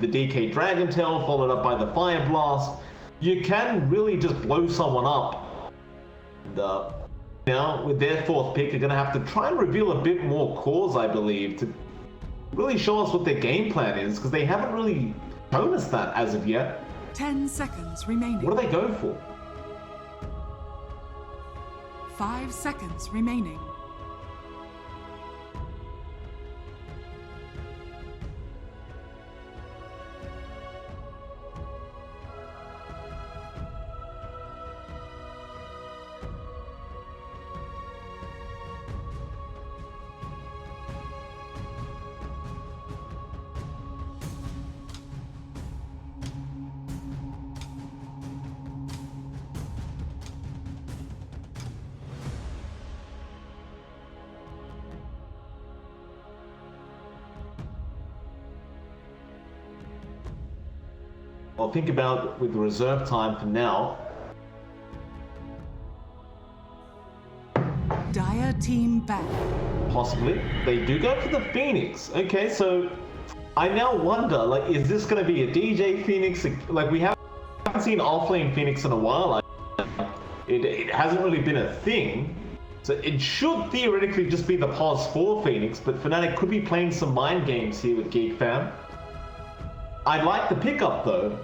with the DK Dragon Tail, followed up by the Fire Blast. You can really just blow someone up. And, now, with their fourth pick, you're going to have to try and reveal a bit more cores, I believe, to really show us what their game plan is, because they haven't really shown us that as of yet. 10 seconds remaining. What do they go for? 5 seconds remaining. Well, think about with the reserve time for now. Dire team back. Possibly. They do go for the Phoenix. Okay, so I now wonder, like, is this going to be a DJ Phoenix? Like, we haven't seen offlane Phoenix in a while. It hasn't really been a thing. So it should theoretically just be the pause 4 Phoenix, but Fnatic could be playing some mind games here with Geekfam. I like the pickup though.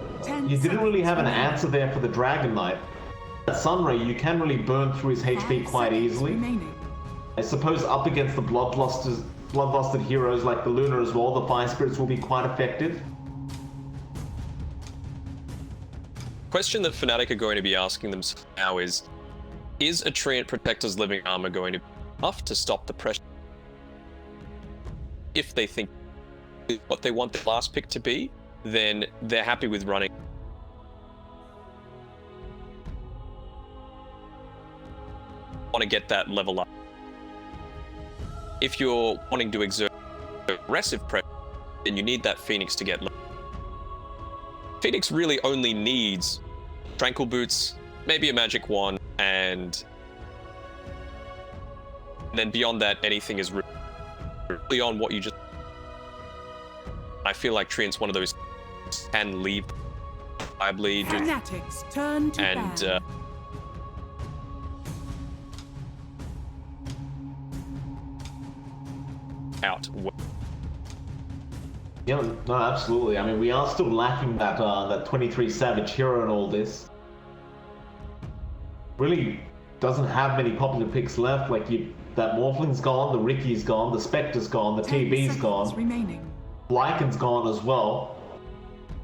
You didn't really have an answer there for the Dragon Knight. At Sunray, you can really burn through his HP quite easily. I suppose up against the bloodlusted heroes like the Luna as well, the Fire Spirits will be quite effective. Question that Fnatic are going to be asking themselves now is a Treant Protector's Living Armor going to be enough to stop the pressure? If they think what they want the last pick to be, then they're happy with running. Want to get that level up. If you're wanting to exert aggressive pressure, then you need that Phoenix to get level. Phoenix really only needs Tranquil Boots, maybe a Magic Wand, and then beyond that, anything is really on what you just... I feel like Treant's one of those can leave reliably. Fanatics turn to and out. Yeah, no, absolutely. I mean, we are still lacking that 23 Savage hero and all this. Really doesn't have many popular picks left. Like, that Morphling's gone, the Ricky's gone, the Spectre's gone, the TB's gone. Remaining. Lycan's gone as well.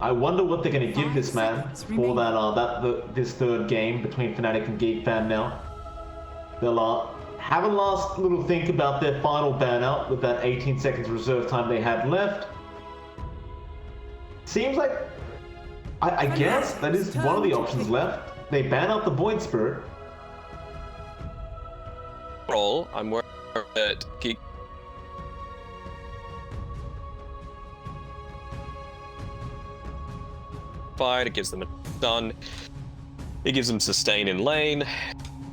I wonder what they're going to give this man for this third game between Fnatic and Geekfam now. They'll have a last little think about their final ban out with that 18 seconds reserve time they have left. Seems like, I guess that is one of the options left. They ban out the Void Spirit. Overall, I'm worried that Geek fight, it gives them a stun, it gives them sustain in lane,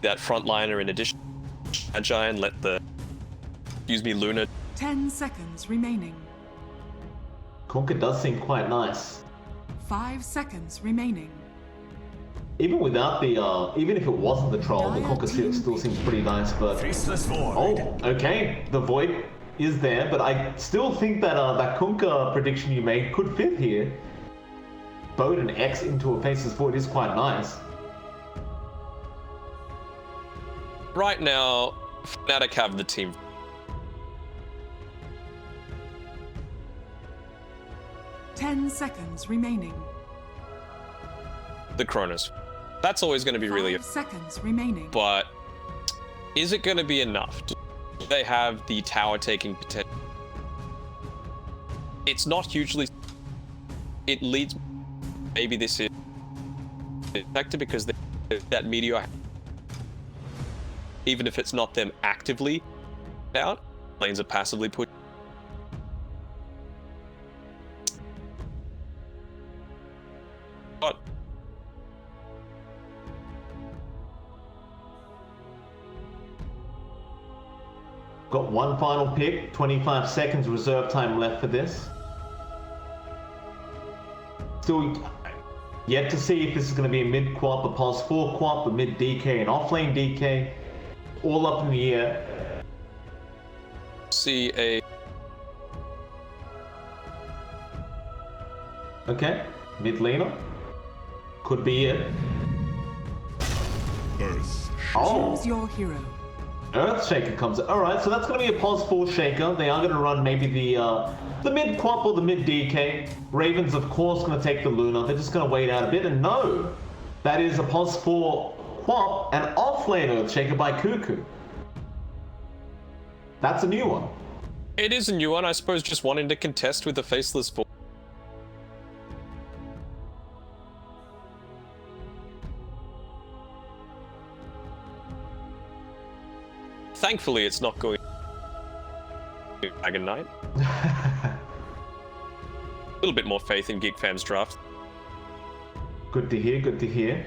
that frontliner in addition to Magi, and let the, Luna. 10 seconds remaining. Conker does seem quite nice. 5 seconds remaining. Even without the, even if it wasn't the troll, the Conker still seems pretty nice, but... Oh, okay, the Void is there, but I still think that that Conker prediction you made could fit here. Boat an X into a Faceless Void is quite nice. Right now, Fnatic have the team. Ten seconds remaining. The Cronus. That's always going to be really... 5 seconds remaining. But is it going to be enough? Do they have the tower taking potential? It's not hugely... It leads... Maybe this is effective because that Meteor, even if it's not them actively out, lanes are passively put. But got one final pick, 25 seconds reserve time left for this. Still yet to see if this is going to be a mid-quap, a pulse 4 quap, a mid-DK, an offlane DK. All up in the air. See a Okay, mid laner. Could be it. Oh, Choose your hero. Earth Shaker comes in. Alright, so that's going to be a pulse 4 Shaker. They are going to run maybe the mid quap or the mid DK. Raven's of course going to take the Luna. They're just going to wait out a bit, and no, that is a pulse 4 quap and offlane Earth Shaker by Cuckoo. That's a new one. It is a new one, I suppose, just wanting to contest with the Faceless Four. Thankfully, it's not going to Dragon Knight. A little bit more faith in Geekfam's draft. Good to hear, good to hear.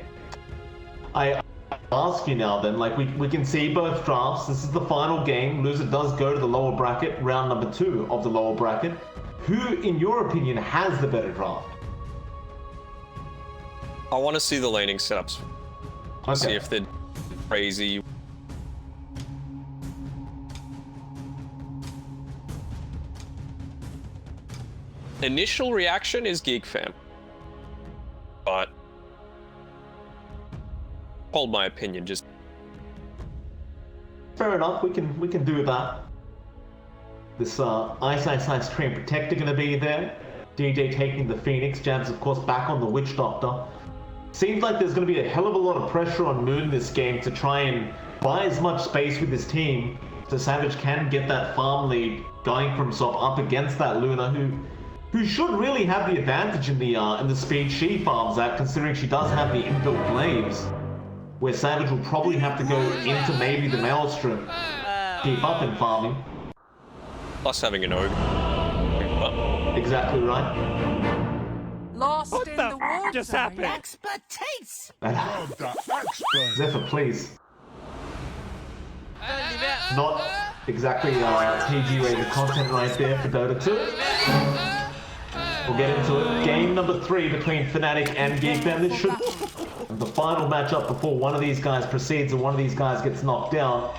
I ask you now then, like we can see both drafts. This is the final game. Loser does go to the lower bracket, round number 2 of the lower bracket. Who, in your opinion, has the better draft? I want to see the laning setups. Okay. See if they're crazy. Initial reaction is Geekfam, but hold my opinion. Just Fair enough, we can do that. This Ice Train Protector gonna be there. DJ taking the Phoenix. Jabs, of course, back on the Witch Doctor. Seems like there's gonna be a hell of a lot of pressure on Moon this game to try and buy as much space with his team so Savage can get that farm lead going for himself up against that Luna, who should really have the advantage in the speed she farms at, considering she does have the inbuilt Glaives, where Savage will probably have to go into maybe the Maelstrom, keep up in farming. plus having an Ogre. Exactly right. Lost What in the the woods. just are happened? you? Expertise! Zephyr, please. Not exactly PG rated content right there for Dota 2. We'll get into it. Game number 3 between Fnatic and Geekfam. This should be the final matchup before one of these guys proceeds and one of these guys gets knocked down.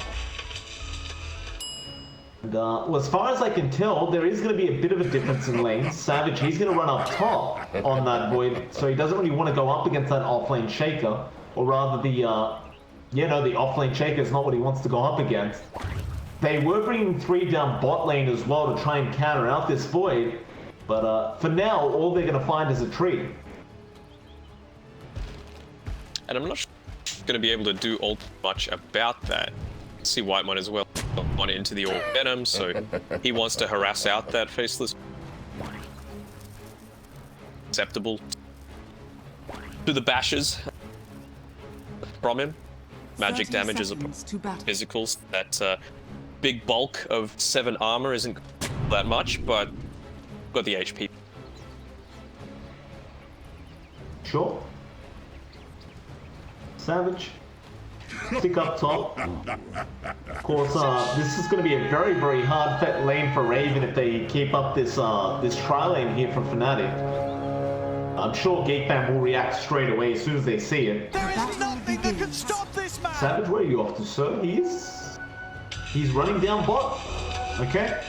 And, well, as far as I can tell, there is going to be a bit of a difference in lanes. Savage, he's going to run up top on that Void, so he doesn't really want to go up against that offlane Shaker, or rather the offlane Shaker is not what he wants to go up against. They were bringing 3 down bot lane as well to try and counter out this Void, but for now, all they're going to find is a tree. And I'm not going to be able to do all much about that. See Whitemon as well. On into the Orb Venom, so he wants to harass out that Faceless. Acceptable to the bashes from him. Magic 30 damage is a seconds to battle. physicals. That big bulk of 7 armor isn't that much, but got the HP. Sure. Savage. Stick up top. Of course, this is going to be a very, very hard lane for Raven if they keep up this this tri lane here from Fnatic. I'm sure Geekfam will react straight away as soon as they see it. There is nothing that can stop this man! Savage, where are you off to, sir? He's running down bot. Okay.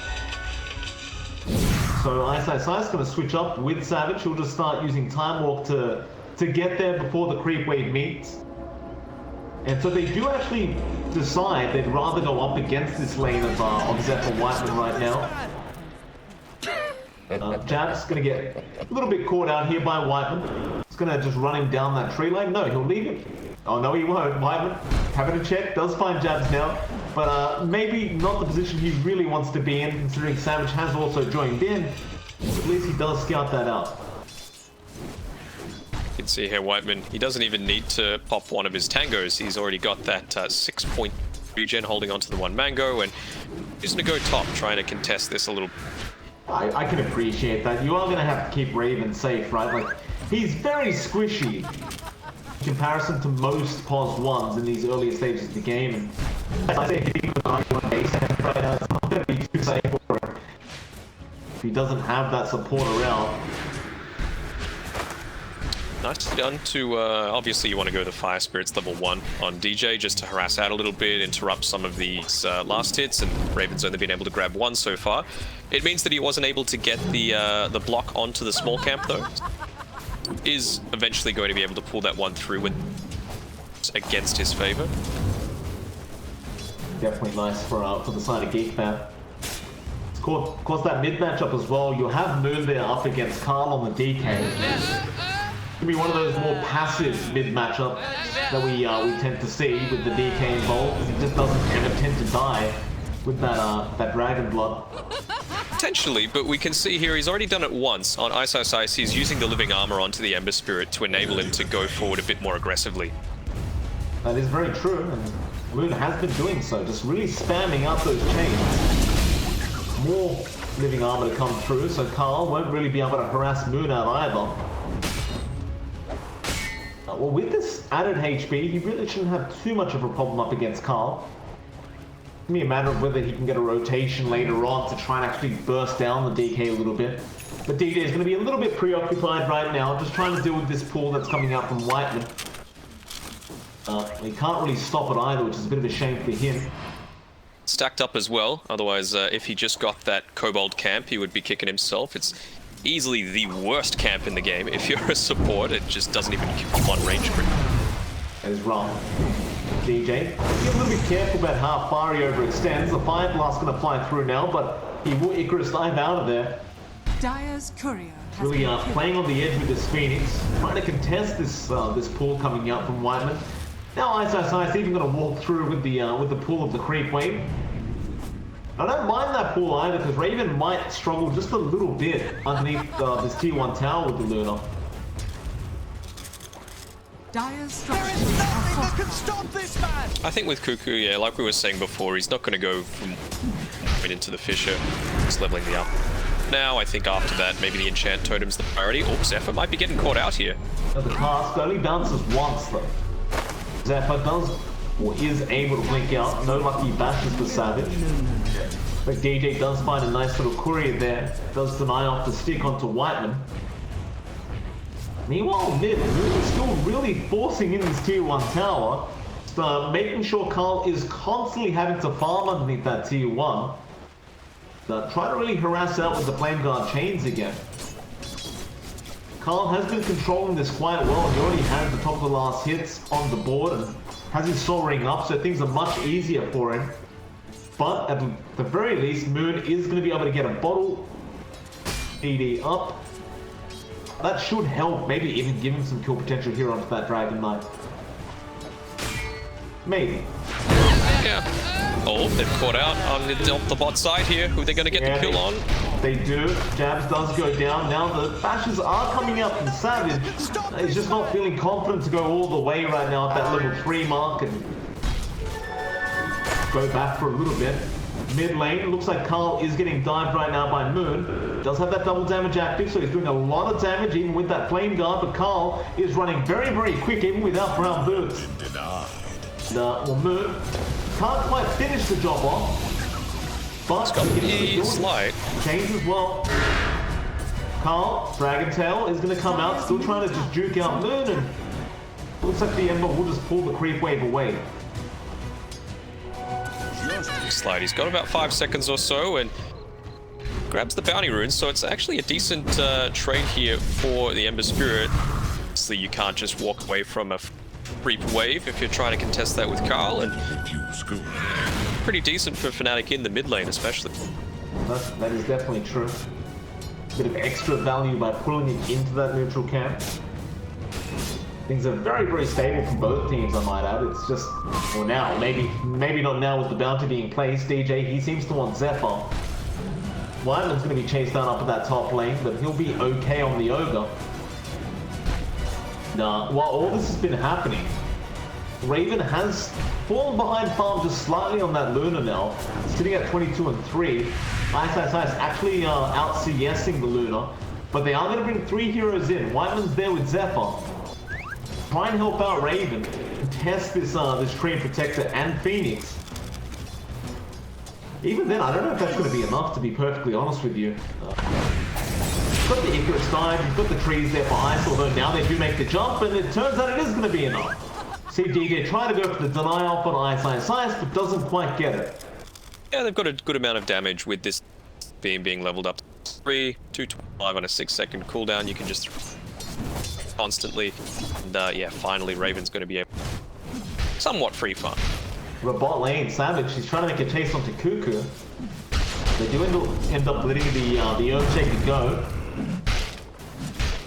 So Ice is going to switch up with Savage. He'll just start using Time Walk to get there before the creep wave meets. And so they do actually decide they'd rather go up against this lane of Zephyr Whiteman right now. Jab's going to get a little bit caught out here by Whiteman. He's going to just run him down that tree lane. No, he'll leave it. Oh, no, he won't. Whiteman, having a check, does find Jabs now. But maybe not the position he really wants to be in, considering Savage has also joined in. At least he does scout that out. You can see here Whiteman, he doesn't even need to pop one of his tangos. He's already got that 6-point regen holding onto the 1 mango, and he's going to go top, trying to contest this a little. I can appreciate that. You are going to have to keep Raven safe, right? Like, he's very squishy in comparison to most POS 1s in these earlier stages of the game. And as I say, hitting with 91 base right now, it's not going to be too safe for him if he doesn't have that support around. Nicely done to, obviously you want to go the Fire Spirits level 1 on DJ just to harass out a little bit, interrupt some of these last hits, and Raven's only been able to grab 1 so far. It means that he wasn't able to get the block onto the small camp though. Is eventually going to be able to pull that one through when against his favor. Definitely nice for the side of Geekfam. Of course, that mid matchup as well, you'll have Moon there up against Carl on the DK. It's gonna be one of those more passive mid matchups that we tend to see with the DK involved. It just doesn't ever tend to die with that Dragon Blood. Potentially, but we can see here he's already done it once on Ice Ice Ice. He's using the Living Armor onto the Ember Spirit to enable him to go forward a bit more aggressively. That is very true, and Moon has been doing so, just really spamming out those chains. More Living Armor to come through, so Carl won't really be able to harass Moon out either. Well, with this added HP, he really shouldn't have too much of a problem up against Carl. It's gonna be a matter of whether he can get a rotation later on to try and actually burst down the DK a little bit. But DJ is going to be a little bit preoccupied right now, just trying to deal with this pull that's coming out from Whiteman. He can't really stop it either, which is a bit of a shame for him. Stacked up as well, otherwise if he just got that Kobold camp, he would be kicking himself. It's easily the worst camp in the game. If you're a support, it just doesn't even give you one range crit. That is wrong. DJ, be a little bit careful about how far he overextends. The Fire Blast's going to fly through now, but he will Icarus dive out of there. Dire's courier has Really been killed. playing on the edge with this Phoenix, trying to contest this this pull coming out from Whiteman. Now Ice Ice Ice even going to walk through with the pull of the creep wave. I don't mind that pull either, because Raven might struggle just a little bit underneath this tier 1 tower with the Luna. Dire's There structures is are nothing that can fortified. stop this man! I think with Cuckoo, yeah, like we were saying before, he's not going to go from into the Fissure, just leveling the up. Now, I think after that, maybe the Enchant Totem's the priority. Oh, Zephyr might be getting caught out here. Now the cast only bounces once though. Zephyr does, or is able to blink out. No lucky bashes for Savage. But DJ does find a nice little courier there. Does deny off the stick onto Whiteman. Meanwhile, mid, Moon is still really forcing in this tier 1 tower. Making sure Carl is constantly having to farm underneath that tier 1. Trying to really harass out with the Flame Guard chains again. Carl has been controlling this quite well. He already has the top of the last hits on the board and has his Soul Ring up, so things are much easier for him. But at the very least, Moon is going to be able to get a bottle ED up. That should help, maybe even give him some kill potential here onto that Dragon Knight. Maybe. Yeah. Oh, they've caught out on the bot side here. Who are they going to get the kill on? They do. Jabs does go down. Now the bashes are coming out from Savage. He's just not feeling confident to go all the way right now at that level 3 mark and go back for a little bit. Mid lane, looks like Carl is getting dived right now by Moon. Does have that double damage active, so he's doing a lot of damage even with that Flame Guard, but Carl is running very, very quick even without brown boots. Well, Moon can't quite finish the job off, but The slide. Chains as well. Carl, Dragon Tail is going to come out, still trying to just juke out Moon, and looks like the Ember will just pull the creep wave away. Slide. He's got about 5 seconds or so and grabs the bounty runes, so it's actually a decent trade here for the Ember Spirit. Obviously, you can't just walk away from a creep wave if you're trying to contest that with Carl, and pretty decent for Fanatic in the mid lane, especially. That is definitely true. A bit of extra value by pulling it into that neutral camp. Things are very, very stable for both teams, I might add. It's just, well now, maybe not now with the bounty being placed. DJ, he seems to want Zephyr. Whiteman's going to be chased down up at that top lane, but he'll be okay on the Ogre. Now, while all this has been happening, Raven has fallen behind farm just slightly on that Luna now, sitting at 22 and 3. Ice Ice Ice actually out CSing the Luna, but they are going to bring 3 heroes in. Whiteman's there with Zephyr. Try and help out Raven, test this Treant Protector and Phoenix. Even then, I don't know if that's going to be enough, to be perfectly honest with you. You've got the Icarus dive, you've got the trees there for ice, although now they do make the jump, and it turns out it is going to be enough. See DJ try to go for the deny off on ice, but doesn't quite get it. Yeah, they've got a good amount of damage with this being leveled up to 3, 225 on a 6-second cooldown. You can just constantly, and yeah, finally Raven's going to be able to somewhat free farm. The bot lane, Savage, he's trying to make a chase onto Cuckoo. They do end up letting the Earthshaker go.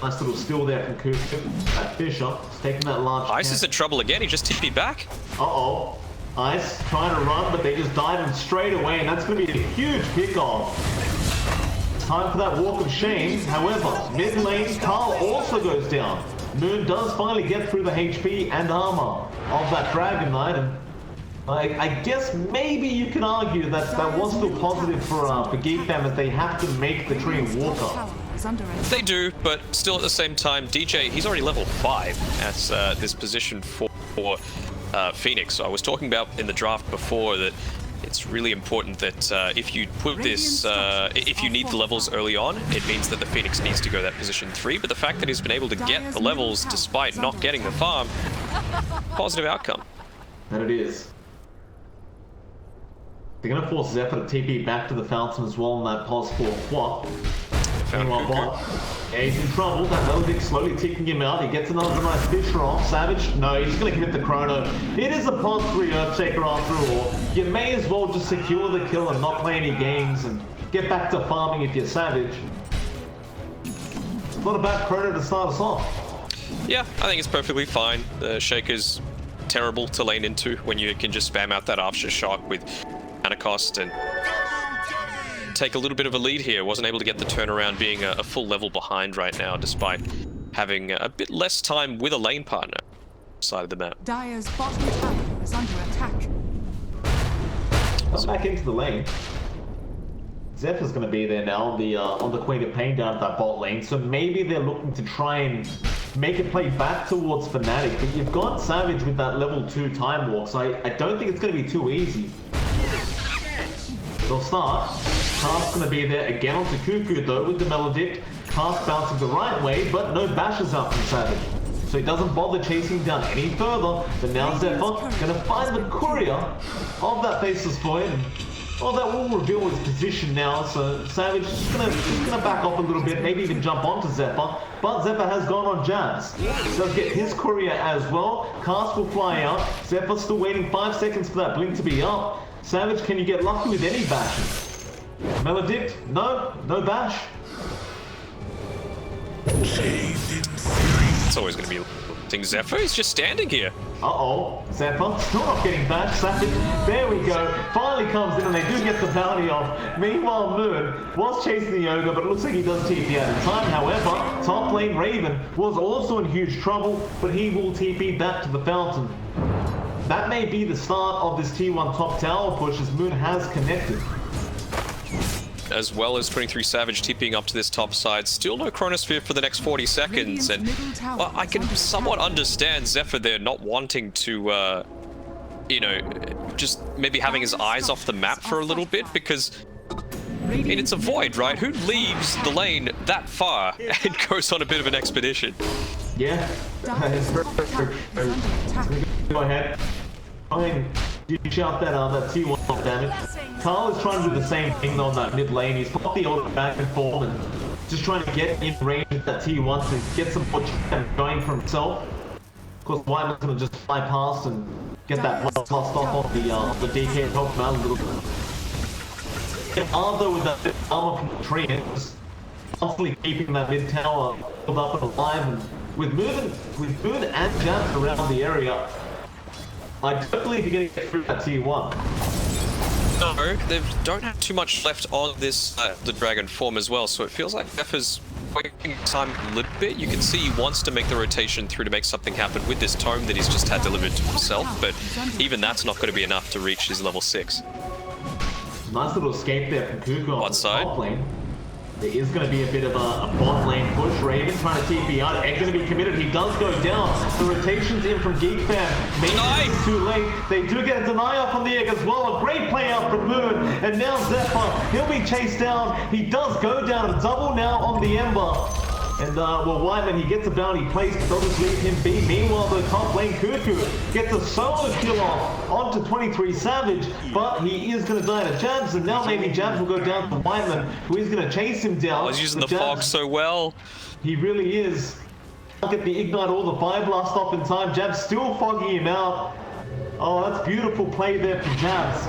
Nice little steal there from Cuckoo. That Fisher is taking that large Ice is in trouble again, he just TP'd back. Uh-oh. Ice trying to run, but they just dive him straight away, and that's going to be a huge kickoff. Time for that walk of shame. However, mid lane, Carl also goes down. Moon does finally get through the HP and armor of that Dragon Knight, and I guess maybe you can argue that that was still positive for Geekfam, as they have to make the tree water. They do, but still at the same time, DJ, he's already level 5 at this position for Phoenix. So I was talking about in the draft before that it's really important that if you put this, if you need the levels early on, it means that the Phoenix needs to go that position 3. But the fact that he's been able to get the levels despite not getting the farm, positive outcome. That it is. They're going to force Zephyr to TP back to the fountain as well on that possible flop. Meanwhile, bot, yeah, he's in trouble. That Melodic slowly ticking him out. He gets another nice Fisher off. Savage, no, he's going to commit the chrono. It is a pod 3 Earthshaker after all. You may as well just secure the kill and not play any games and get back to farming if you're Savage. Not a bad chrono to start us off. Yeah, I think it's perfectly fine. The Shaker's terrible to lane into when you can just spam out that aftershock with mana cost and take a little bit of a lead here. Wasn't able to get the turnaround, being a full level behind right now, despite having a bit less time with a lane partner side of the map. Dire's bottom tower is under attack. Come back into the lane. Zephyr's going to be there now on the Queen of Pain down at that bot lane, so maybe they're looking to try and make it play back towards Fanatic, but you've got Savage with that level 2 time walk, so I don't think it's going to be too easy. They'll start. Cast going to be there again onto Cuckoo though with the Melodic. Cast bouncing the right way, but no bashes out from Savage. So he doesn't bother chasing down any further. But now Zephyr going to find the courier of that Faceless Void. Well, that will reveal his position now, so Savage is just gonna back off a little bit, maybe even jump onto Zephyr. But Zephyr has gone on jabs. Does get his courier as well. Cast will fly out. Zephyr still waiting 5 seconds for that blink to be up. Savage, can you get lucky with any bashing? Melodic, no bash. It's always going to be a Zephyr. He's just standing here. Uh-oh, Zephyr still not getting bashed. Savage, there we go. Finally comes in and they do get the bounty off. Meanwhile, Moon was chasing the Ogre, but it looks like he does TP out in time. However, top lane Raven was also in huge trouble, but he will TP back to the fountain. That may be the start of this T1 top tower push as Moon has connected. As well as 23 Savage TPing up to this top side. Still no Chronosphere for the next 40 seconds. And well, I can somewhat understand Zephyr there not wanting to, you know, just maybe having his eyes off the map for a little bit, because I mean, it's a void, right? Who leaves the lane that far and goes on a bit of an expedition? Yeah. Go ahead. I mean, you shout that T1 damage. Carl is trying to do the same thing on that mid lane. He's popped the order back and forth and just trying to get in range with that T1 to get some more going for himself. Of course, Whiteman's going to just fly past and get that blast off on the DK and help him out a little bit. And Arthur with that armor from the tree, just constantly keeping that mid tower filled up and alive, and with Moon and Jab around the area, I don't believe you're going to get through that T1. No, they don't have too much left on this the dragon form as well, so it feels like Zephyr's wasting time a little bit. You can see he wants to make the rotation through to make something happen with this tome that he's just had delivered to himself, but even that's not going to be enough to reach his level 6. Nice little escape there from Kuko on the top lane. There is going to be a bit of a bot lane push. Raven trying to TP out. Egg going to be committed. He does go down. The rotation's in from Geekfam. Maybe it's too late. They do get a deny off on the Egg as well. A great play out from Moon. And now Zephyr, he'll be chased down. He does go down. A double now on the Ember. And, well, Whiteman, he gets a bounty placed, they'll just leave him be. Meanwhile, the top lane Cuckoo gets a solo kill off onto 23 Savage, but he is going to die to Jabs, and now maybe Jabs will go down to Whiteman, who is going to chase him down. Oh, he's using the fog so well. He really is. I'll get the Ignite or the Fire Blast off in time. Jabs still fogging him out. Oh, that's beautiful play there from Jabs.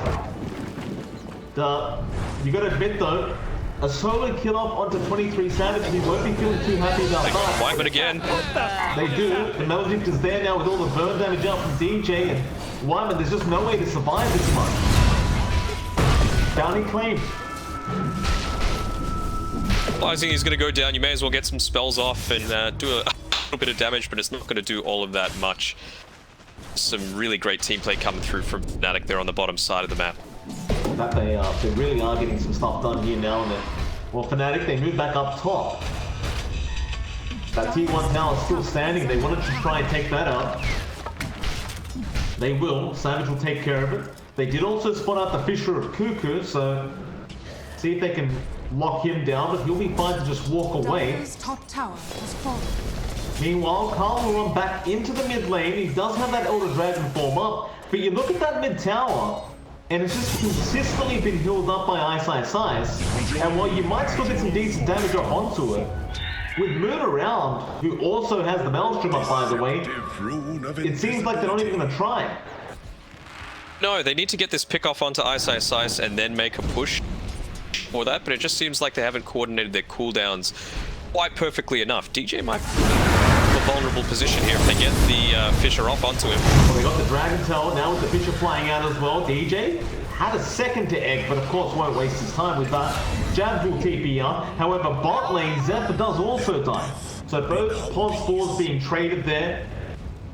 You got to admit, though, a solo kill off onto 23 Savage, and he won't be feeling too happy about that. Whiteman again. They do. The Metal Drift is there now with all the burn damage out from DJ, and Whiteman, there's just no way to survive this much. Bounty claimed. Realizing he's going to go down, you may as well get some spells off and do a little bit of damage, but it's not going to do all of that much. Some really great team play coming through from Fnatic there on the bottom side of the map. That they really are getting some stuff done here now and then. Well, Fnatic, they move back up top. That T1 tower is still standing. They wanted to try and take that out. They will. Savage will take care of it. They did also spot out the Fisher of Cuckoo, so see if they can lock him down, but he'll be fine to just walk away. Dire's top tower has fallen. Meanwhile, Carl will run back into the mid lane. He does have that Elder Dragon form up, but you look at that mid tower, and it's just consistently been healed up by Ice. And while you might still get some decent damage up onto it, with Moon around, who also has the Maelstrom up, by the way, it seems like they're not even going to try. No, they need to get this pick off onto Ice and then make a push for that, but it just seems like they haven't coordinated their cooldowns quite perfectly enough. DJ might be in a vulnerable position here if they get the Fisher off onto him. Well, they got the Dragon Tail now with the Fisher flying out as well. DJ had a second to egg, but of course won't waste his time with that. Jab will TP up. However, bot lane, Zephyr does also die. So both pod spores being traded there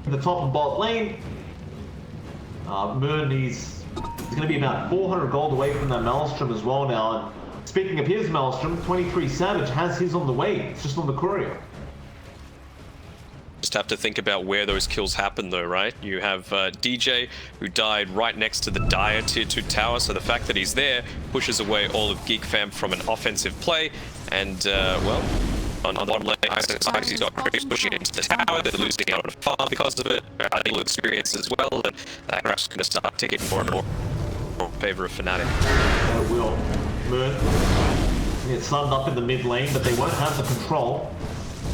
in the top of bot lane. Moon, he's going to be about 400 gold away from that Maelstrom as well now. And speaking of his Maelstrom, 23 Savage has his on the way. It's just on the courier. Just have to think about where those kills happen though, right? You have DJ, who died right next to the Dire tier 2 tower, so the fact that he's there pushes away all of Geekfam from an offensive play, and well, on the bottom lane, he's got Chris pushing into the tower, they're losing out on a farm because of it, little experience as well, and that graph's going to start ticking more and more in favor of Fnatic. They will. Moon gets summed up in the mid lane, but they won't have the control.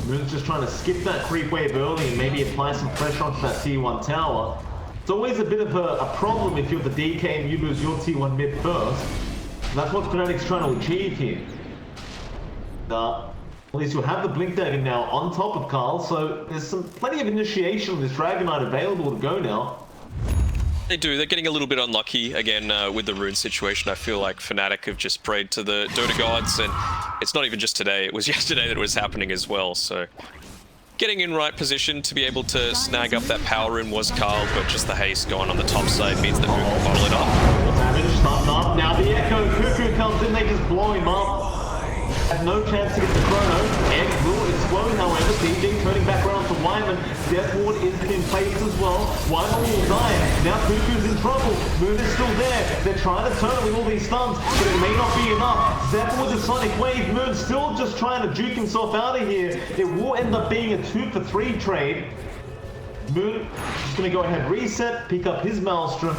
Moon's just trying to skip that creep wave early and maybe apply some pressure onto that T1 tower. It's always a bit of a problem if you're the DK and you lose your T1 mid first. And that's what Fnatic's trying to achieve here. At least you'll have the Blink Dagger now on top of Carl, so there's plenty of initiation with this Dragon Knight available to go now. They do. They're getting a little bit unlucky again with the rune situation. I feel like Fnatic have just prayed to the Dota gods, and it's not even just today. It was yesterday that it was happening as well. So getting in right position to be able to snag up that power rune was Carl, but just the haste going on the top side means that Moon will bottle it up. Damage starting up. Now the Echo Cuckoo comes in. They just blow him up. Had no chance to get the chrono. Egg will explode, however. DJ turning back around to Wyman. Death Ward is in place as well. Wyman will die. Now Cuckoo's in trouble. Moon is still there. They're trying to turn it with all these stuns, but it may not be enough. Zephyr with the Sonic Wave. Moon still just trying to juke himself out of here. It will end up being a 2-for-3 trade. Moon just going to go ahead, reset, pick up his Maelstrom.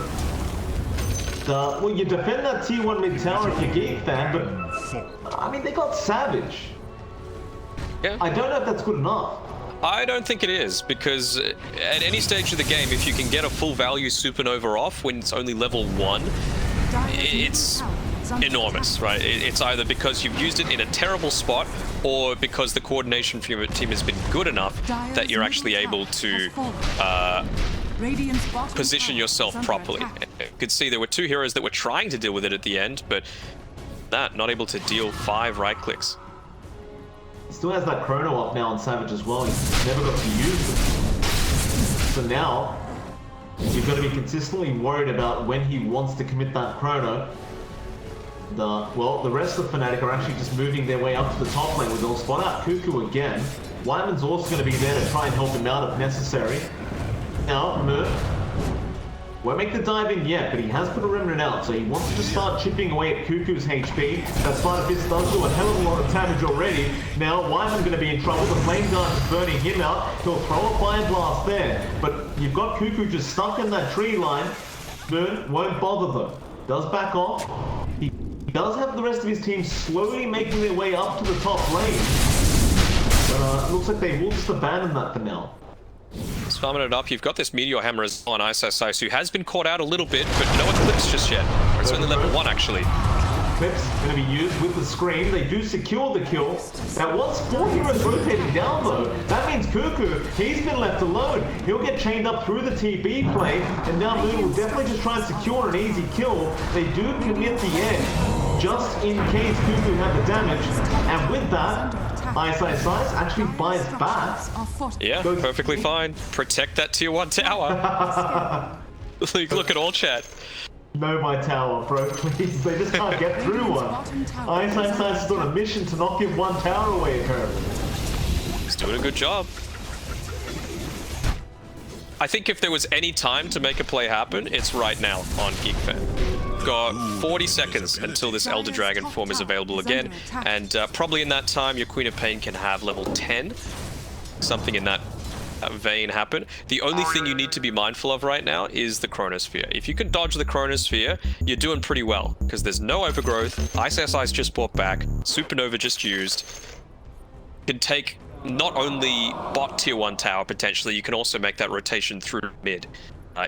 Well, you defend that T1 mid tower if you're Geekfam, but I mean, they got Savage. Yeah. I don't know if that's good enough. I don't think it is, because at any stage of the game, if you can get a full value Supernova off when it's only level 1, it's enormous, right? It's either because you've used it in a terrible spot, or because the coordination from your team has been good enough that you're actually able to position yourself properly. You could see there were 2 heroes that were trying to deal with it at the end, but not able to deal 5 right clicks. He still has that chrono up now on Savage as well. He's never got to use it. So now, you've got to be consistently worried about when he wants to commit that chrono. Well, the rest of Fnatic are actually just moving their way up to the top lane, where they'll spot out Cuckoo again. Wyman's also going to be there to try and help him out if necessary. Now, Murph won't make the dive in yet, but he has put a remnant out, so he wants to start chipping away at Cuckoo's HP. That Spider Fist does do a hell of a lot of damage already. Now, Wyman's going to be in trouble. The Flame Dart is burning him out. He'll throw a Fire Blast there, but you've got Cuckoo just stuck in that tree line. Moon won't bother though. Does back off. He does have the rest of his team slowly making their way up to the top lane. But looks like they will just abandon that for now. Farming it up, you've got this Meteor Hammer on Ice, who has been caught out a little bit, but no Eclipse just yet. Or it's only level 1 actually. Eclipse going to be used with the screen. They do secure the kill. Now once 4 heroes rotating down though, that means Cuckoo, he's been left alone. He'll get chained up through the TB play, and now Moon will definitely just try and secure an easy kill. They do commit the edge, just in case Cuckoo had the damage, and with that, Ice actually buys back. Yeah, perfectly fine. Protect that tier 1 tower. Look at all chat. No, my tower, bro, please. They just can't get through one. Ice is on a mission to knock him one tower away, apparently. He's doing a good job. I think if there was any time to make a play happen, it's right now on Geekfam. Got 40 seconds until this Elder Dragon form is available again, and probably in that time your Queen of Pain can have level 10. Something in that vein happen. The only thing you need to be mindful of right now is the Chronosphere. If you can dodge the Chronosphere, you're doing pretty well, because there's no overgrowth, Ice just bought back, Supernova just used. Can take not only bot tier 1 tower potentially, you can also make that rotation through mid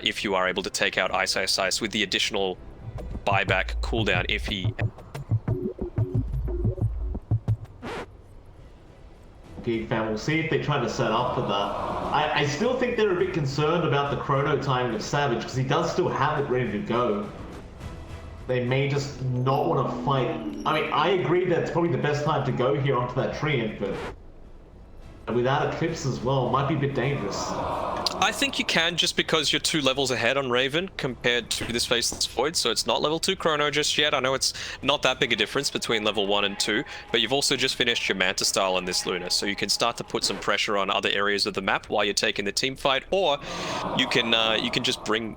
if you are able to take out Ice with the additional buyback cooldown if he... Geekfam, we'll see if they try to set up for that. I still think they're a bit concerned about the chrono timing of Savage, because he does still have it ready to go. They may just not want to fight. I mean, I agree that it's probably the best time to go here onto that treant, but without Eclipse as well, might be a bit dangerous. I think you can, just because you're 2 levels ahead on Raven compared to this Faceless Void, so it's not level 2 Chrono just yet. I know it's not that big a difference between level 1 and 2, but you've also just finished your Manta style on this Luna, so you can start to put some pressure on other areas of the map while you're taking the team fight, or you can just bring,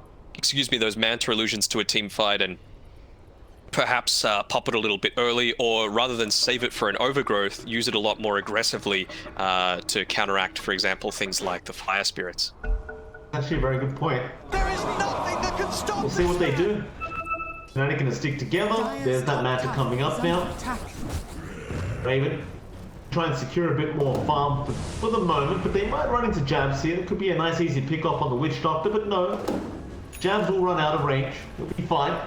those Manta illusions to a team fight and perhaps pop it a little bit early, or rather than save it for an overgrowth, use it a lot more aggressively to counteract, for example, things like the Fire Spirits. Actually a very good point. There is nothing that can stop We'll see what they do. Fnatic gonna stick together. There's that Manta coming up now. Raven try and secure a bit more farm for the moment, but they might run into jabs here. It could be a nice easy pick off on the Witch Doctor, but no. Jabs will run out of range. It'll be fine.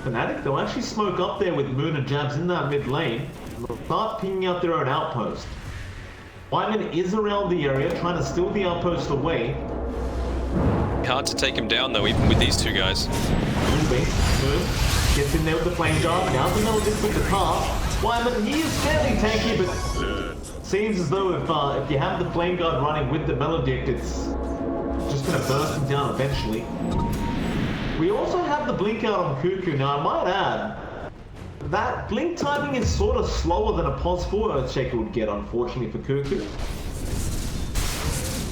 Fnatic, they'll actually smoke up there with Moon and Jabs in that mid lane, and they'll start pinging out their own outpost. Wyman is around the area, trying to steal the outpost away. Hard to take him down though, even with these 2 guys. Moon gets in there with the Flame Dart, now the Melodic with the car. Wyman, he is fairly tanky, but seems as though if you have the Flame Guard running with the Melodic, it's just going to burst him down eventually. We also have the blink out on Cuckoo. Now, I might add, that blink timing is sort of slower than a Pos 4 Earthshaker would get, unfortunately, for Cuckoo.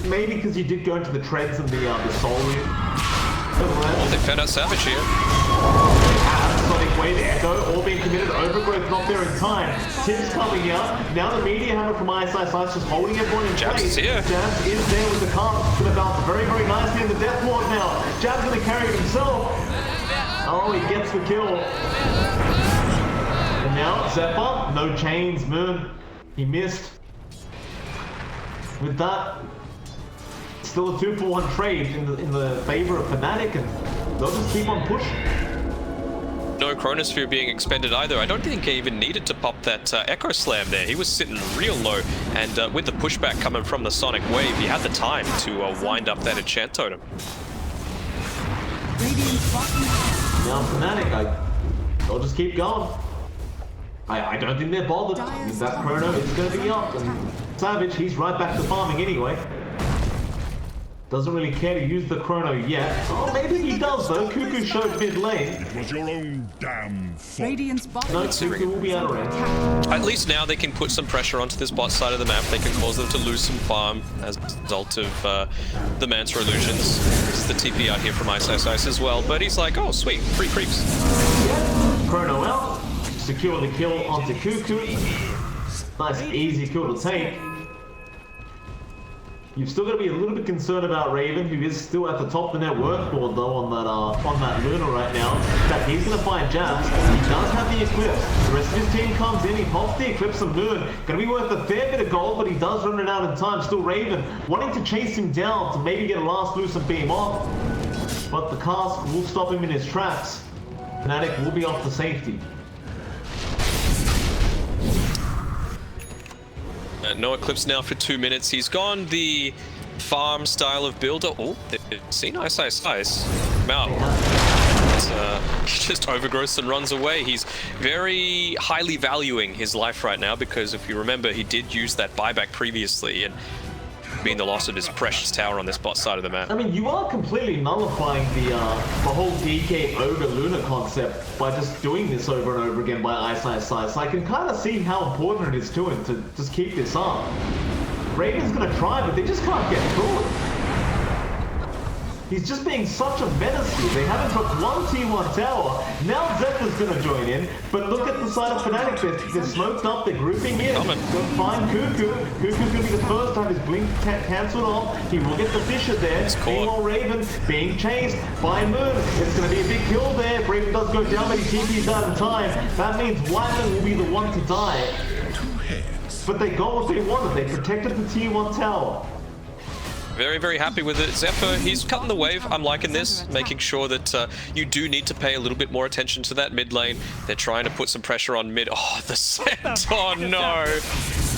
Maybe because you did go into the treads and the soul loop. Oh, they found out Savage here. Sonic Wave, Echo, all being committed. Overgrowth not there in time. Tim's coming out. Now the Meteor Hammer from Ice just holding everyone in Jabs place. is here. Jabs is there with the cast. Going to bounce very, very nicely in the Death Ward now. Jabs going to carry it himself. Oh, he gets the kill. And now Zephyr, no chains, Moon. He missed. With that, still a 2-for-1 trade in the favor of Fnatic, and they'll just keep on pushing. No Chronosphere being expended either. I don't think he even needed to pop that Echo Slam there. He was sitting real low, and with the pushback coming from the Sonic Wave, he had the time to wind up that Enchant Totem. Now Fnatic, they'll just keep going. I don't think they're bothered. With that Chrono, it's going to be up, and Savage, he's right back to farming anyway. Doesn't really care to use the chrono yet. Oh, maybe he does though. Cuckoo showed mid lane. It was your own damn fault. Radiant's bottom No, tower Cuckoo will be out of range. At least now they can put some pressure onto this bot side of the map. They can cause them to lose some farm as a result of the Manta illusions. This is the TP out here from Ice as well. But he's like, oh sweet, free creeps. Yeah. Chrono out. Secure the kill onto Cuckoo. Nice easy kill to take. You've still got to be a little bit concerned about Raven, who is still at the top of the net worth board though on that Luna right now. In fact, he's going to find jabs. He does have the Eclipse. The rest of his team comes in. He pops the Eclipse of Moon. Going to be worth a fair bit of gold, but he does run it out in time. Still Raven wanting to chase him down to maybe get a last Lucent beam off. But the cast will stop him in his tracks. Fnatic will be off to safety. No Eclipse now for 2 minutes. He's gone the farm style of builder. Oh, see, nice. Wow. He just overgrowths and runs away. He's very highly valuing his life right now because if you remember, he did use that buyback previously and being the loss of his precious tower on this bot side of the map. I mean, you are completely nullifying the whole DK Ogre Luna concept by just doing this over and over again by Ice. So I can kind of see how important it is to him to just keep this up. Raven's gonna try, but they just can't get through it. He's just being such a menace here. They haven't got one T1 tower. Now Zephyr's gonna join in, but look at the side of Fnatic. They're smoked up, they're grouping in. Go find Cuckoo. Cuckoo's gonna be the first to have his blink cancelled off. He will get the Fisher there. Meanwhile, Raven being chased by Moon. It's gonna be a big kill there. If Raven does go down, but he TP's out in time. That means Wyman will be the one to die. But they got what they wanted. They protected the T1 tower. Very, very happy with it. Zephyr, he's cutting the wave. I'm liking this, making sure that you do need to pay a little bit more attention to that mid lane. They're trying to put some pressure on mid. Oh, the set. Oh, no.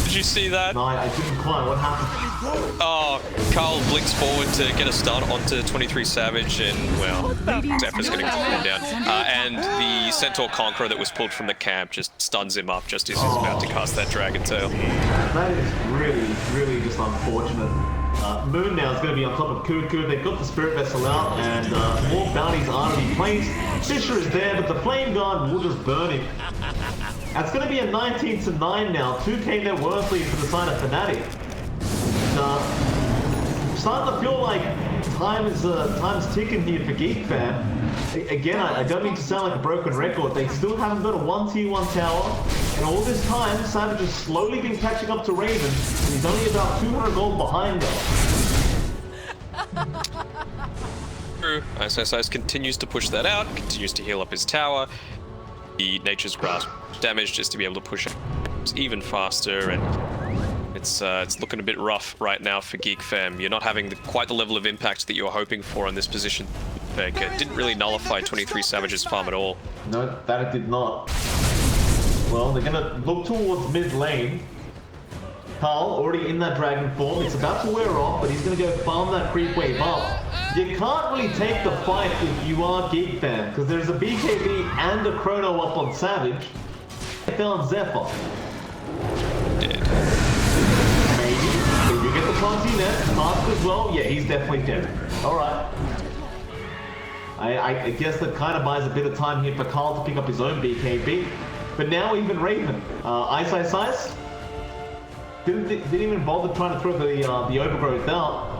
Did you see that? No, I didn't quite. What happened? Oh, Carl blinks forward to get a stun onto 23 Savage, and, well, Zephyr's going to cut him down. And the Centaur Conqueror that was pulled from the camp just stuns him up just as he's about to cast that Dragon Tail. That is really, really just unfortunate. Moon now is going to be on top of Cuckoo. They've got the Spirit Vessel out, and more bounties are to be placed. Fisher is there, but the Flame Guard will just burn him. That's going to be a 19-9 now. 2k net worth lead for the side of Fnatic. Starting to feel like time's ticking here for Geekfam. Again, I don't mean to sound like a broken record. They still haven't got a 1T1 tower. And all this time, Savage has slowly been catching up to Raven. And he's only about 200 gold behind them. True. Ice continues to push that out, continues to heal up his tower. The Nature's Grasp damage just to be able to push it even faster, and it's looking a bit rough right now for Geekfam. You're not having quite the level of impact that you were hoping for on this position. It didn't really nullify 23 Savage's farm at all. No, that it did not. Well, they're going to look towards mid lane. Carl already in that dragon form. It's about to wear off, but he's going to go farm that creep wave up. You can't really take the fight if you are Geekfam, because there's a BKB and a Chrono up on Savage. They found Zephyr. Dead. Maybe. If you get the Clumsy net, Task as well, yeah, he's definitely dead. Alright. I guess that kind of buys a bit of time here for Carl to pick up his own BKB. But now even Raven. Ice. Didn't even bother trying to throw the overgrowth out.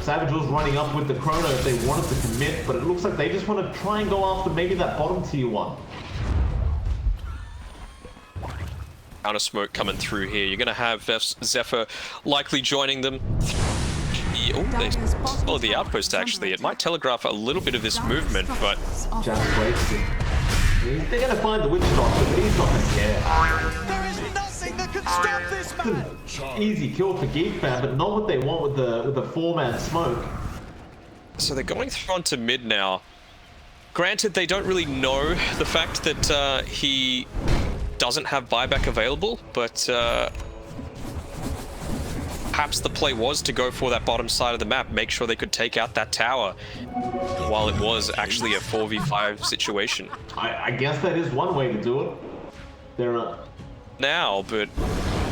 Savage was running up with the Chrono if they wanted to commit, but it looks like they just want to try and go after maybe that bottom tier one. Counter smoke coming through here. You're going to have Zephyr likely joining them. Oh, the outpost actually. It might telegraph a little bit of this movement, but... Just wasting. They're going to find the Witch Doctor, but he's not going to care. There is nothing that can stop this man. Easy kill for Geekfam, but not what they want with the 4-man smoke. So they're going through onto mid now. Granted, they don't really know the fact that he doesn't have buyback available, but perhaps the play was to go for that bottom side of the map, make sure they could take out that tower while it was actually a 4v5 situation. I guess that is one way to do it. They're now, but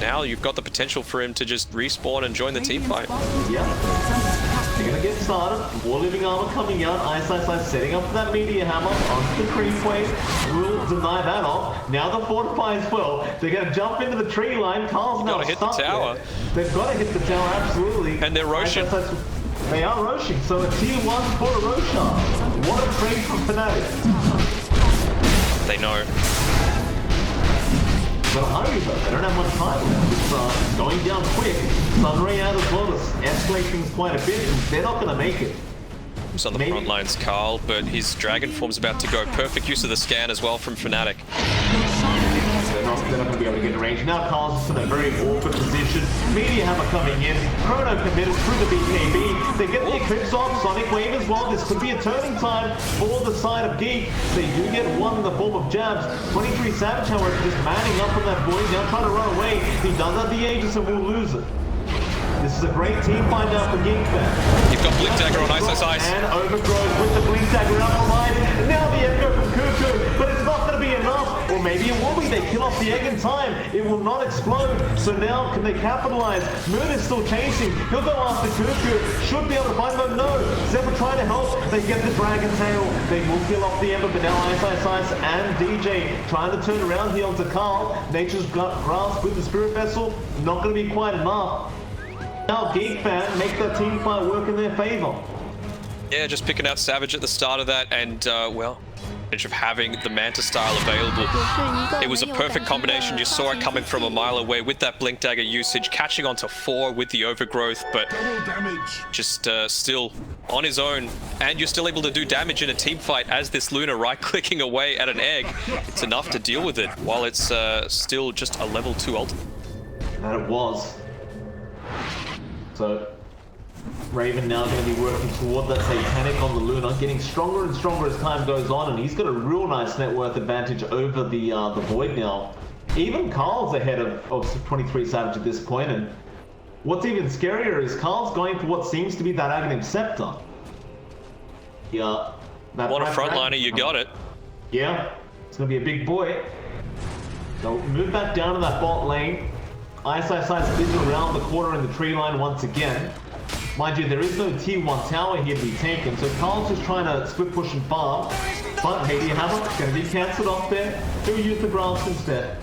now you've got the potential for him to just respawn and join the team fight. Yeah. They're gonna get started. More living armor coming out. Ice setting up that meteor hammer onto the creep wave. Will deny that off. Now the fortify as well. They're gonna jump into the tree line. Carl's now hit stuck the tower. there. They've got to hit the tower, absolutely. And they're roshing. They are roshing. So a tier 1 for a Roshan. What a trade from Fanatic. They know. But hurry though, they don't have much time left. It's going down quick. Sunray out as well to escalate things quite a bit, and they're not going to make it. He's on the front lines, Carl, but his Dragon Form's about to go. Perfect use of the scan as well from Fnatic. They're not going to be able to get in range. Now Carl's just in a very awkward position. Meteor Hammer coming in. Chrono committed through the BKB. They get the Eclipse off. Sonic Wave as well. This could be a turning time for the side of Geek. They do get one in the form of jabs. 23 Savage, however, just manning up on that boy. Now trying to run away. He does have the Aegis and will lose it. This is a great team find out for Geekfam. You've got Blink Dagger on Ice. And Overgrowth with the Blink Dagger out wide. And now the Echo from Cuckoo, but it's not going to be enough. Or maybe it will be. They kill off the egg in time. It will not explode. So now can they capitalize? Moon is still chasing. He'll go after Cuckoo. Should be able to find them. No. Zephyr trying to help. They get the Dragon Tail. They will kill off the Ember, but now Ice and DJ trying to turn around here onto Carl. Nature's grasp with the Spirit Vessel. Not going to be quite enough. Now Geekfam make that team fight work in their favor. Yeah, just picking out Savage at the start of that, and well, of having the Manta style available. It was a perfect combination. You saw it coming from a mile away with that Blink Dagger usage, catching onto 4 with the Overgrowth, but just still on his own. And you're still able to do damage in a team fight as this Luna right-clicking away at an egg. It's enough to deal with it, while it's still just a level 2 ult. And it was. So, Raven now going to be working toward that Satanic on the Luna, getting stronger and stronger as time goes on, and he's got a real nice net worth advantage over the Void now. Even Carl's ahead of 23 Savage at this point, and what's even scarier is Carl's going for what seems to be that Aghanim Scepter. Yeah. What a frontliner, you got it. Yeah, it's going to be a big boy. They'll move back down to that bot lane. Ice spins around the corner in the tree line once again. Mind you, there is no tier 1 tower here to be taken, so Carl's just trying to split push and farm. But maybe Hammer's going to be cancelled off there. He'll use the grasp instead.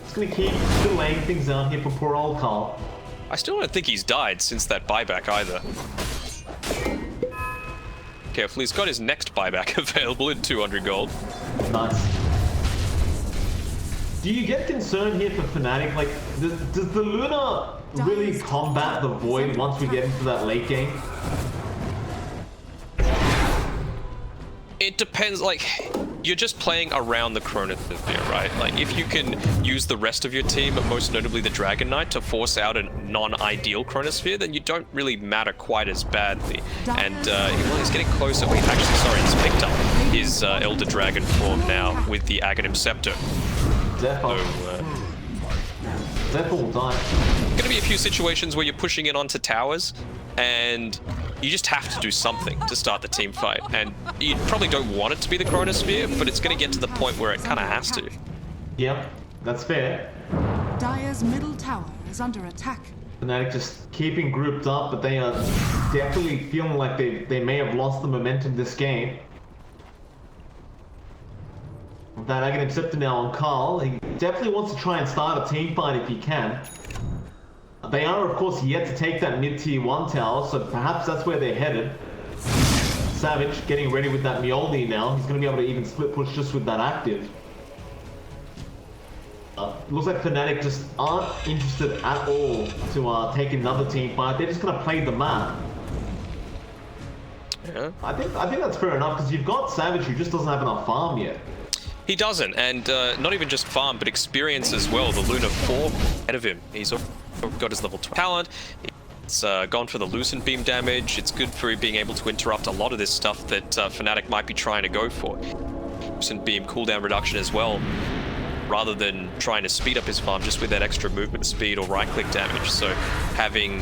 Just going to keep delaying things out here for poor old Carl. I still don't think he's died since that buyback either. Careful, he's got his next buyback available in 200 gold. Nice. Do you get concerned here for Fnatic? Like, does the Luna really combat the Void once we get into that late game? It depends, like, you're just playing around the Chronosphere, right? Like, if you can use the rest of your team, but most notably the Dragon Knight, to force out a non-ideal Chronosphere, then you don't really matter quite as badly. And, well, he's getting closer. Wait, actually, sorry, he's picked up his Elder Dragon form now with the Aghanim Scepter. Zephyr will die. Going to be a few situations where you're pushing in onto towers, and you just have to do something to start the team fight. And you probably don't want it to be the Chronosphere, but it's going to get to the point where it kind of has to. Yep, that's fair. Dire's middle tower is under attack. Fnatic just keeping grouped up, but they are definitely feeling like they may have lost the momentum this game. That Aghanim Scepter now on Carl. He definitely wants to try and start a team fight if he can. They are, of course, yet to take that mid-tier 1 tower, so perhaps that's where they're headed. Savage getting ready with that Mjolnir now. He's going to be able to even split push just with that active. Looks like Fnatic just aren't interested at all to take another team fight. They're just going to play the map. Yeah. I think that's fair enough, because you've got Savage who just doesn't have enough farm yet. He doesn't, and not even just farm, but experience as well. The Luna 4 ahead of him. He's got his level 12 talent. It's gone for the Lucent Beam damage. It's good for being able to interrupt a lot of this stuff that Fnatic might be trying to go for. Lucent Beam cooldown reduction as well. rather than trying to speed up his farm just with that extra movement speed or right-click damage. So having...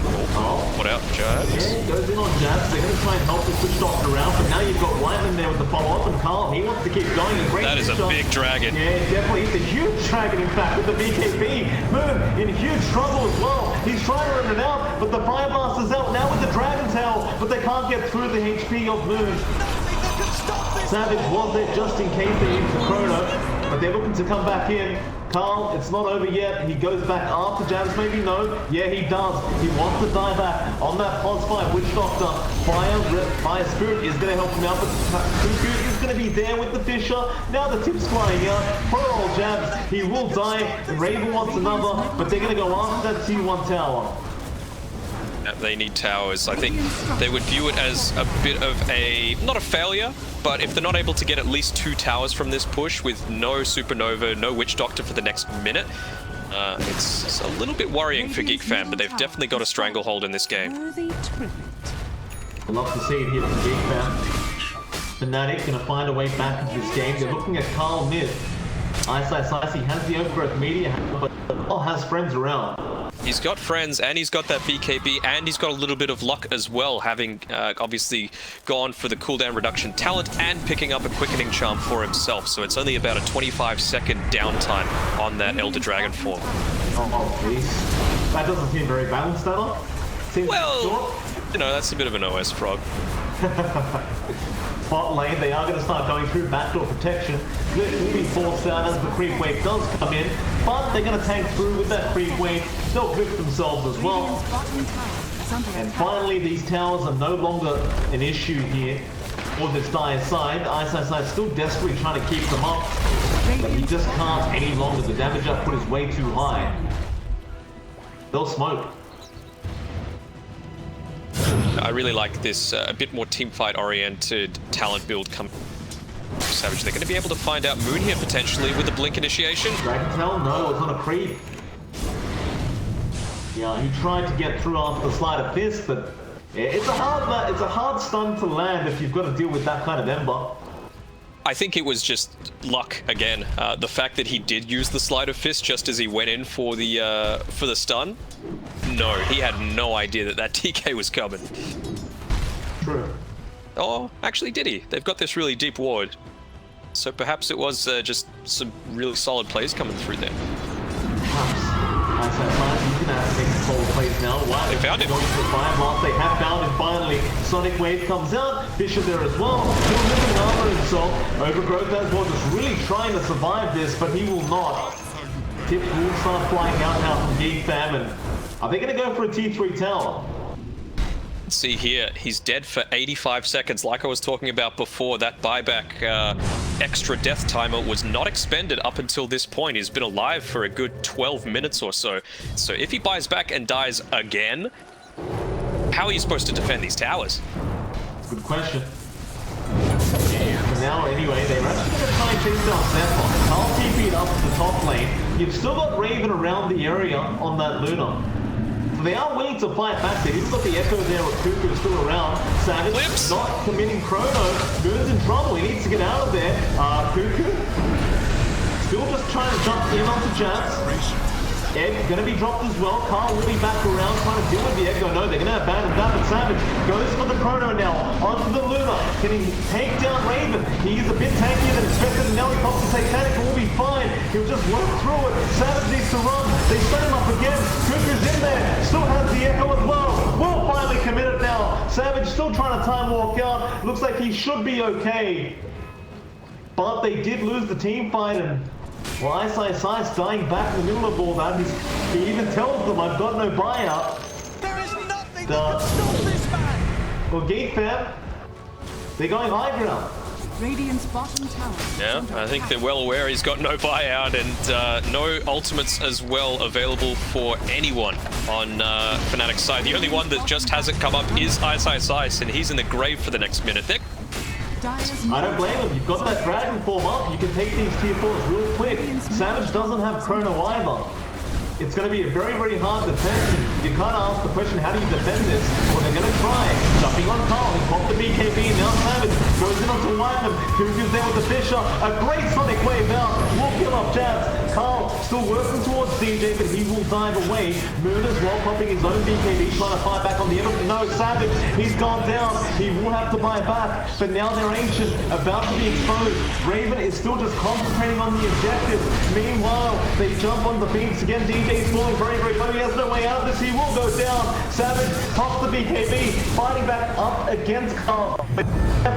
what out? Jabs? Yeah, goes in on jabs. They're going to try and help the switch doctor around, but now you've got Whiteman there with the follow-up, and Carl, he wants to keep going. That is a big dragon. Yeah, definitely. It's a huge dragon, in fact, with the BKB. Moon in huge trouble as well. He's trying to run it out, but the Fire Blaster's out now with the Dragon Tail, but they can't get through the HP of Moon. Savage was there just in case they hit the Chrono, but they're looking to come back in. Carl, it's not over yet. He goes back after jabs, maybe no. Yeah, he does. He wants to die back on that Pos 5 Witch Doctor. Fire Spirit is going to help him out, but Cuckoo is going to be there with the Fisher. Now the tip's flying out. Poor old jabs. He will die. Raven wants another, but they're going to go after that T1 tower. They need towers. I think they would view it as a bit of a, not a failure, but if they're not able to get at least 2 towers from this push with no Supernova, no Witch Doctor for the next minute, it's a little bit worrying for Geekfam, but they've definitely got a stranglehold in this game. I'd love to see it here for Geekfam. Fanatic going to find a way back into this game. They're looking at Carl mid. Ice he has the overgrowth media, but all has friends around. He's got friends, and he's got that BKB, and he's got a little bit of luck as well, having obviously gone for the cooldown reduction talent and picking up a quickening charm for himself. So it's only about a 25-second downtime on that Elder Dragon form. Oh, please. That doesn't seem very balanced at all. Well, you know, that's a bit of an OS frog. Bot lane, they are going to start going through backdoor protection. Glitch will be forced out as the creep wave does come in, but they're going to tank through with that creep wave. They'll glitch themselves as well. And finally, these towers are no longer an issue here for this Dire's side. Ice still desperately trying to keep them up, but he just can't any longer. The damage output is way too high. They'll smoke. I really like this a bit more teamfight oriented talent build coming. Savage, they're going to be able to find out Moon here potentially with the blink initiation. Dragon Tail? No, it's not a creep. Yeah, he tried to get through after the Sleight of Fist, but it's a hard stun to land if you've got to deal with that kind of Ember. I think it was just luck again. The fact that he did use the Sleight of Fist just as he went in for the stun. No, he had no idea that that TK was coming. True. Oh, actually did he? They've got this really deep ward. So perhaps it was just some really solid plays coming through there. They found him. They have found him finally. Sonic Wave comes out. Fisher there as well. Still living after himself. Overgrowth as well, just really trying to survive this, but he will not. Tips will start flying out now from Geekfam, and are they going to go for a T3 tower? See here, he's dead for 85 seconds. Like I was talking about before, that buyback extra death timer was not expended up until this point. He's been alive for a good 12 minutes or so. So if he buys back and dies again, how are you supposed to defend these towers? Good question. For now, anyway, they're actually going to try and chase down Zephyr. I'll TP it up to the top lane. You've still got Raven around the area on that Luna. So they are willing to fight back. They've even got the Echo there with Cuckoo still around. Savage not committing Chrono. Moon's in trouble. He needs to get out of there. Cuckoo still just trying to jump in onto jabs. Egg going to be dropped as well. Carl will be back around trying to deal with the Echo. No, they're going to abandon that, but Savage goes for the Chrono now. Onto the Luna. Can he take down Raven? He's a bit tankier than expected, and now he pops the Satanic. Will be fine. He'll just work through it. Savage needs to run. They set him up again. Cuckoo's in there. Still has the Echo as well. Will finally commit it now. Savage still trying to time walk out. Looks like he should be okay. But they did lose the team fight, and well, Ice dying back in the middle of all that. He even tells them, I've got no buyout. There is nothing that can stop this man. Well, Geekfam, they're going high ground. Radiant's bottom tower. Yeah, I think they're well aware he's got no buyout and no ultimates as well available for anyone on Fanatic's side. The only one that just hasn't come up is Ice, and he's in the grave for the next minute. I don't blame him. You've got that dragon form up. You can take these tier 4s real quick. Savage doesn't have Chrono either. it's going to be a very, very hard defense. You kind of ask the question, how do you defend this? Well, they're going to try. Jumping on Carl, he popped the BKB, now Savage goes in onto Wyman, who is there with the Fisher. A great Sonic Wave out, will kill off Jabs. Carl still working towards DJ, but he will dive away. Murders while popping his own BKB, trying to fight back on the end of it. No, Savage, he's gone down. He will have to buy back, but now they're Ancient, about to be exposed. Raven is still just concentrating on the objectives. Meanwhile, they jump on the Phoenix again. DJ's falling very, very low. He has no way out of this. He will go down. Savage pops the BKB, fighting back up against Carl.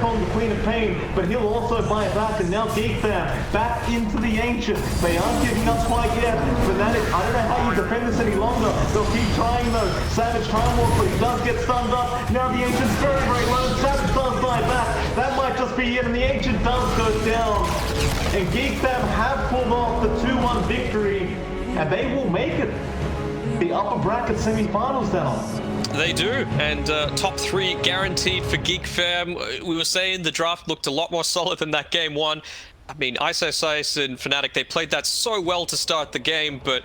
On the Queen of Pain, but he'll also buy back, and now Geekfam back into the Ancient. They aren't giving up quite yet. Fanatic, I don't know how you defend this any longer. They'll keep trying though. Savage time walk, but he does get stunned up. Now the Ancient's very, very low. Savage does buy back. That might just be it, and the Ancient does go down. And Geekfam have pulled off the 2-1 victory, and they will make it the upper bracket semi-finals now. They do, and top 3 guaranteed for Geekfam. We were saying the draft looked a lot more solid than that game 1. I mean, ISIS and Fnatic, they played that so well to start the game, but